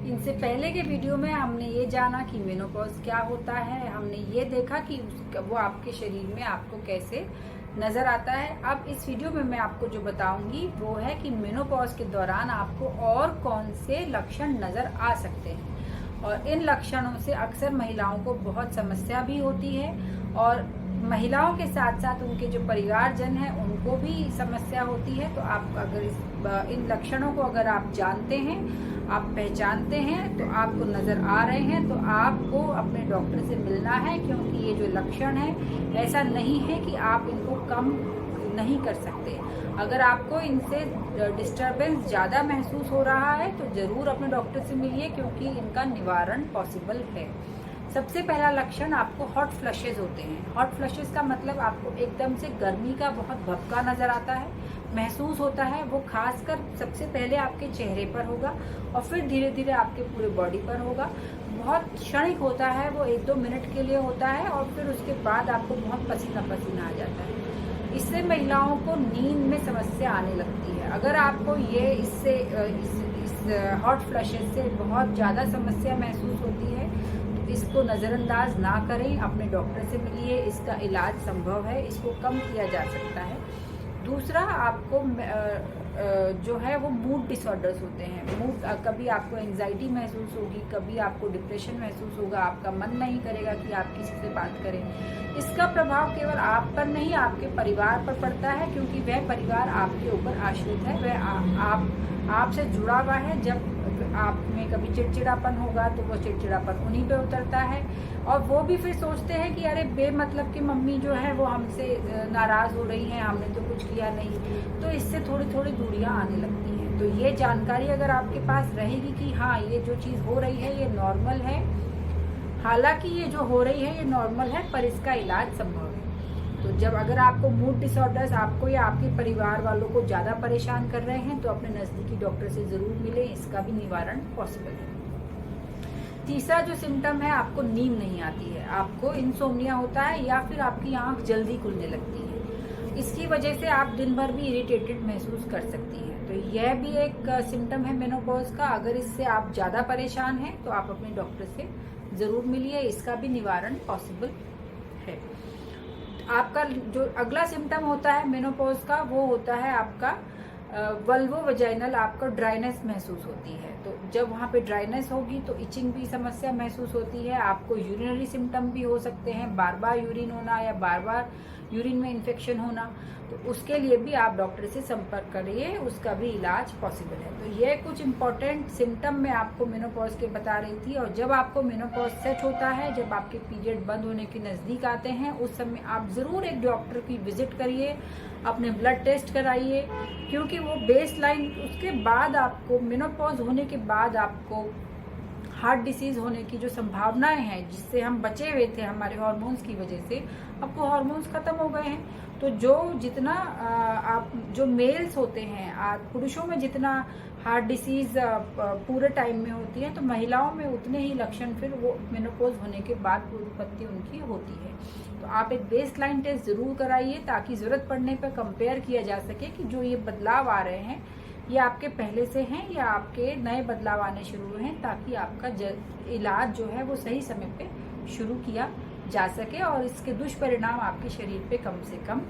इनसे पहले के वीडियो में हमने ये जाना कि मेनोपॉज क्या होता है, हमने ये देखा कि वो आपके शरीर में आपको कैसे नज़र आता है। अब इस वीडियो में मैं आपको जो बताऊंगी वो है कि मेनोपॉज के दौरान आपको और कौन से लक्षण नज़र आ सकते हैं, और इन लक्षणों से अक्सर महिलाओं को बहुत समस्या भी होती है, और महिलाओं के साथ साथ उनके जो परिवारजन हैं उनको भी समस्या होती है। तो आप अगर इन लक्षणों को अगर आप जानते हैं, आप पहचानते हैं, तो आपको नज़र आ रहे हैं, तो आपको अपने डॉक्टर से मिलना है, क्योंकि ये जो लक्षण है ऐसा नहीं है कि आप इनको कम नहीं कर सकते। अगर आपको इनसे डिस्टरबेंस ज़्यादा महसूस हो रहा है तो ज़रूर अपने डॉक्टर से मिलिए, क्योंकि इनका निवारण पॉसिबल है। सबसे पहला लक्षण आपको हॉट फ्लशेज होते हैं। हॉट फ्लशेज का मतलब आपको एकदम से गर्मी का बहुत भभका नज़र आता है, महसूस होता है। वो खासकर सबसे पहले आपके चेहरे पर होगा और फिर धीरे धीरे आपके पूरे बॉडी पर होगा। बहुत क्षणिक होता है, वो 1-2 मिनट के लिए होता है, और फिर उसके बाद आपको बहुत पसीना पसीना आ जाता है। इससे महिलाओं को नींद में समस्या आने लगती है। अगर आपको ये इस हॉट फ्लशेज से बहुत ज़्यादा समस्या महसूस होती है तो इसको नज़रअंदाज ना करें, अपने डॉक्टर से मिलिए। इसका इलाज संभव है, इसको कम किया जा सकता है। दूसरा, आपको जो है वो मूड डिसऑर्डर्स होते हैं। कभी आपको एंजाइटी महसूस होगी, कभी आपको डिप्रेशन महसूस होगा, आपका मन नहीं करेगा कि आप किसी से बात करें। इसका प्रभाव केवल आप पर नहीं, आपके परिवार पर पड़ता है, क्योंकि वह परिवार आपके ऊपर आश्रित है, वह आपसे जुड़ा हुआ है। जब आप में कभी चिड़चिड़ापन होगा तो वो चिड़चिड़ापन उन्हीं पे उतरता है, और वो भी फिर सोचते हैं कि अरे बेमतलब की मम्मी जो है वो हमसे नाराज़ हो रही हैं, हमने तो कुछ किया नहीं। तो इससे थोड़ी थोड़ी दूरियां आने लगती हैं। तो ये जानकारी अगर आपके पास रहेगी कि हाँ, ये जो चीज़ हो रही है ये नॉर्मल है, हालांकि ये जो हो रही है ये नॉर्मल है, पर इसका इलाज संभव है। तो जब अगर आपको मूड डिसऑर्डर्स आपको या आपके परिवार वालों को ज़्यादा परेशान कर रहे हैं तो अपने नज़दीकी डॉक्टर से ज़रूर मिलें, इसका भी निवारण पॉसिबल है। तीसरा जो सिम्टम है, आपको नींद नहीं आती है, आपको इंसोम्निया होता है, या फिर आपकी आंख जल्दी खुलने लगती है। इसकी वजह से आप दिन भर भी इरिटेटेड महसूस कर सकती हैं। तो यह भी एक सिम्टम है मेनोपॉज का। अगर इससे आप ज़्यादा परेशान हैं तो आप अपने डॉक्टर से ज़रूर मिलिए, इसका भी निवारण पॉसिबल है। आपका जो अगला सिम्टम होता है मेनोपॉज का, वो होता है आपका वल्वो वजाइनल, आपको ड्राइनेस महसूस होती है। तो जब वहाँ पे ड्राइनेस होगी तो इचिंग भी समस्या महसूस होती है। आपको यूरिनरी सिम्टम भी हो सकते हैं, बार बार यूरिन होना या बार बार यूरिन में इन्फेक्शन होना। तो उसके लिए भी आप डॉक्टर से संपर्क करिए, उसका भी इलाज पॉसिबल है। तो ये कुछ इंपॉर्टेंट सिम्टम मैं आपको मेनोपॉज के बता रही थी। और जब आपको मेनोपॉज सेट होता है, जब आपके पीरियड बंद होने के नज़दीक आते हैं, उस समय आप ज़रूर एक डॉक्टर की विजिट करिए, अपने ब्लड टेस्ट कराइए, क्योंकि वो बेस लाइन, उसके बाद आपको मेनोपॉज होने के बाद आपको हार्ट डिसीज़ होने की जो संभावनाएं हैं, जिससे हम बचे हुए थे हमारे हार्मोन्स की वजह से, अब वो हार्मोन्स ख़त्म हो गए हैं। तो जितना आप जो मेल्स होते हैं, पुरुषों में जितना हार्ट डिसीज़ पूरे टाइम में होती है, तो महिलाओं में उतने ही लक्षण फिर वो मेनोपॉज होने के बाद उत्पत्ति उनकी होती है। तो आप एक बेस लाइन टेस्ट ज़रूर कराइए, ताकि ज़रूरत पड़ने पर कंपेयर किया जा सके कि जो ये बदलाव आ रहे हैं ये आपके पहले से हैं या आपके नए बदलाव आने शुरू हुए हैं, ताकि आपका इलाज जो है वो सही समय पे शुरू किया जा सके और इसके दुष्परिणाम आपके शरीर पे कम से कम